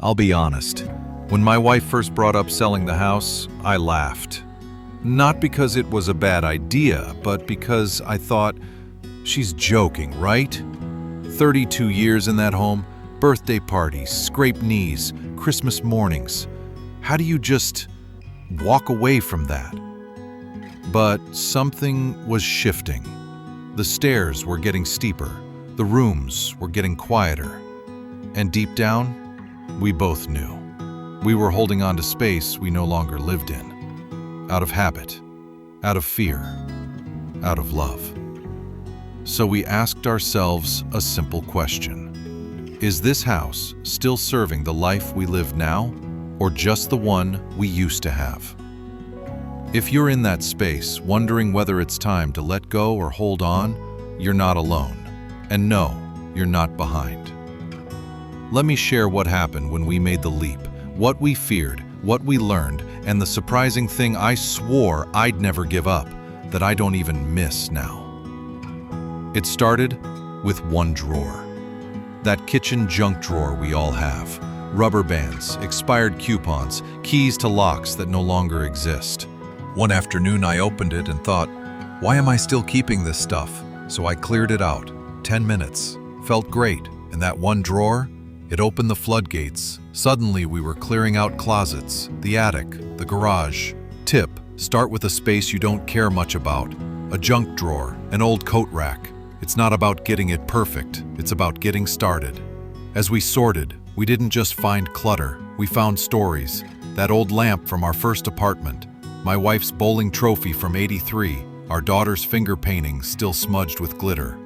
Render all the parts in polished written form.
I'll be honest. When my wife first brought up selling the house, I laughed. Not because it was a bad idea, but because I thought, she's joking, right? 32 years in that home, birthday parties, scraped knees, Christmas mornings. How do you just walk away from that? But something was shifting. The stairs were getting steeper. The rooms were getting quieter. And deep down, we both knew. We were holding on to space we no longer lived in. Out of habit, out of fear, out of love. So we asked ourselves a simple question. Is this house still serving the life we live now, or just the one we used to have? If you're in that space, wondering whether it's time to let go or hold on, you're not alone. And no, you're not behind. Let me share what happened when we made the leap, what we feared, what we learned, and the surprising thing I swore I'd never give up, that I don't even miss now. It started with one drawer. That kitchen junk drawer we all have. Rubber bands, expired coupons, keys to locks that no longer exist. One afternoon I opened it and thought, why am I still keeping this stuff? So I cleared it out. 10 minutes. Felt great. And that one drawer, it opened the floodgates. Suddenly we were clearing out closets, the attic, the garage. Tip, start with a space you don't care much about. A junk drawer, an old coat rack. It's not about getting it perfect, it's about getting started. As we sorted, we didn't just find clutter, we found stories. That old lamp from our first apartment, my wife's bowling trophy from '83, our daughter's finger painting still smudged with glitter.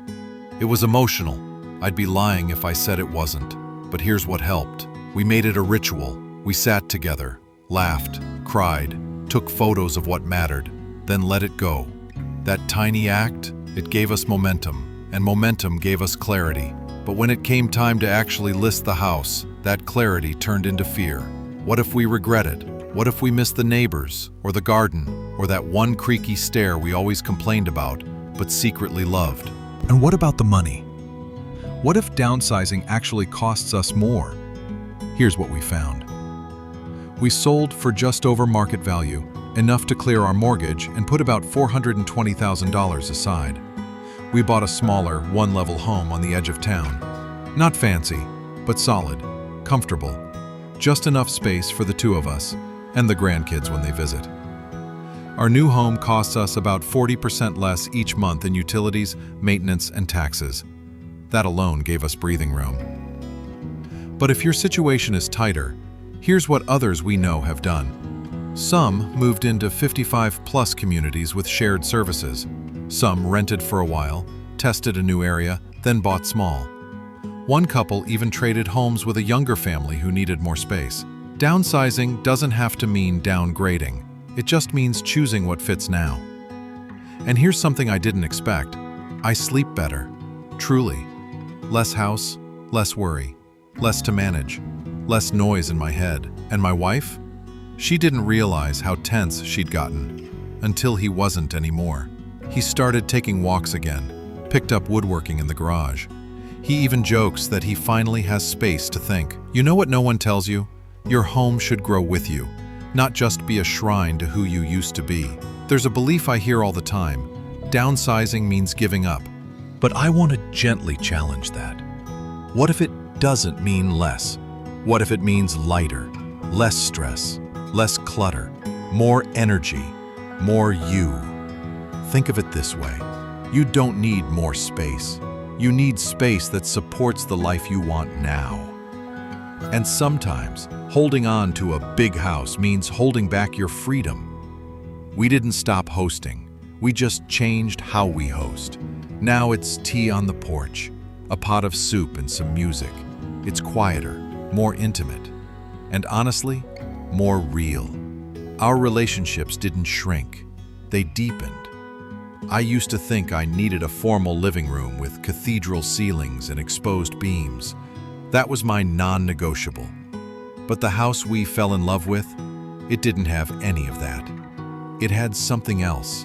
It was emotional. I'd be lying if I said it wasn't. But here's what helped. We made it a ritual. We sat together, laughed, cried, took photos of what mattered, then let it go. That tiny act, it gave us momentum, and momentum gave us clarity. But when it came time to actually list the house, that clarity turned into fear. What if we regret it? What if we miss the neighbors, or the garden, or that one creaky stair we always complained about, but secretly loved? And what about the money? What if downsizing actually costs us more? Here's what we found. We sold for just over market value, enough to clear our mortgage and put about $420,000 aside. We bought a smaller, one-level home on the edge of town. Not fancy, but solid, comfortable. Just enough space for the two of us and the grandkids when they visit. Our new home costs us about 40% less each month in utilities, maintenance, and taxes. That alone gave us breathing room. But if your situation is tighter, here's what others we know have done. Some moved into 55-plus communities with shared services. Some rented for a while, tested a new area, then bought small. One couple even traded homes with a younger family who needed more space. Downsizing doesn't have to mean downgrading. It just means choosing what fits now. And here's something I didn't expect. I sleep better. Truly. Less house, less worry, less to manage, less noise in my head. And my wife? She didn't realize how tense she'd gotten until he wasn't anymore. He started taking walks again, picked up woodworking in the garage. He even jokes that he finally has space to think. You know what no one tells you? Your home should grow with you, not just be a shrine to who you used to be. There's a belief I hear all the time. Downsizing means giving up. But I want to gently challenge that. What if it doesn't mean less? What if it means lighter, less stress, less clutter, more energy, more you? Think of it this way. You don't need more space. You need space that supports the life you want now. And sometimes, holding on to a big house means holding back your freedom. We didn't stop hosting. We just changed how we host. Now it's tea on the porch, a pot of soup and some music. It's quieter, more intimate, and honestly, more real. Our relationships didn't shrink. They deepened. I used to think I needed a formal living room with cathedral ceilings and exposed beams. That was my non-negotiable. But the house we fell in love with, it didn't have any of that. It had something else,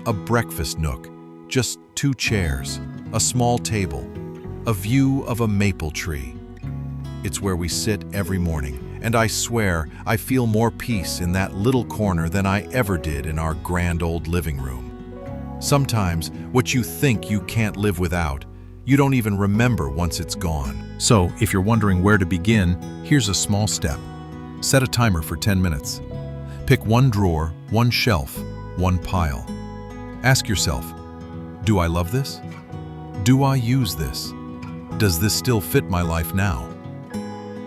a breakfast nook, just 2 chairs, a small table, a view of a maple tree. It's where we sit every morning, and I swear I feel more peace in that little corner than I ever did in our grand old living room. Sometimes, what you think you can't live without, you don't even remember once it's gone. So, if you're wondering where to begin, here's a small step. Set a timer for 10 minutes. Pick one drawer, one shelf, one pile. Ask yourself, do I love this? Do I use this? Does this still fit my life now?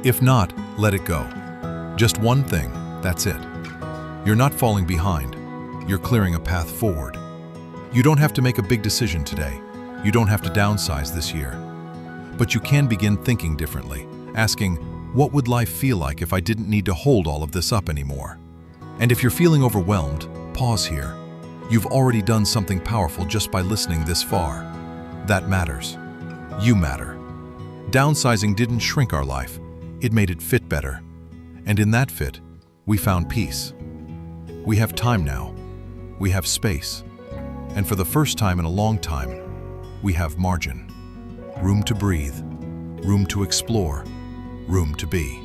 If not, let it go. Just one thing, that's it. You're not falling behind. You're clearing a path forward. You don't have to make a big decision today. You don't have to downsize this year. But you can begin thinking differently, asking, what would life feel like if I didn't need to hold all of this up anymore? And if you're feeling overwhelmed, pause here. You've already done something powerful just by listening this far. That matters. You matter. Downsizing didn't shrink our life. It made it fit better. And in that fit, we found peace. We have time now. We have space. And for the first time in a long time, we have margin. Room to breathe. Room to explore. Room to be.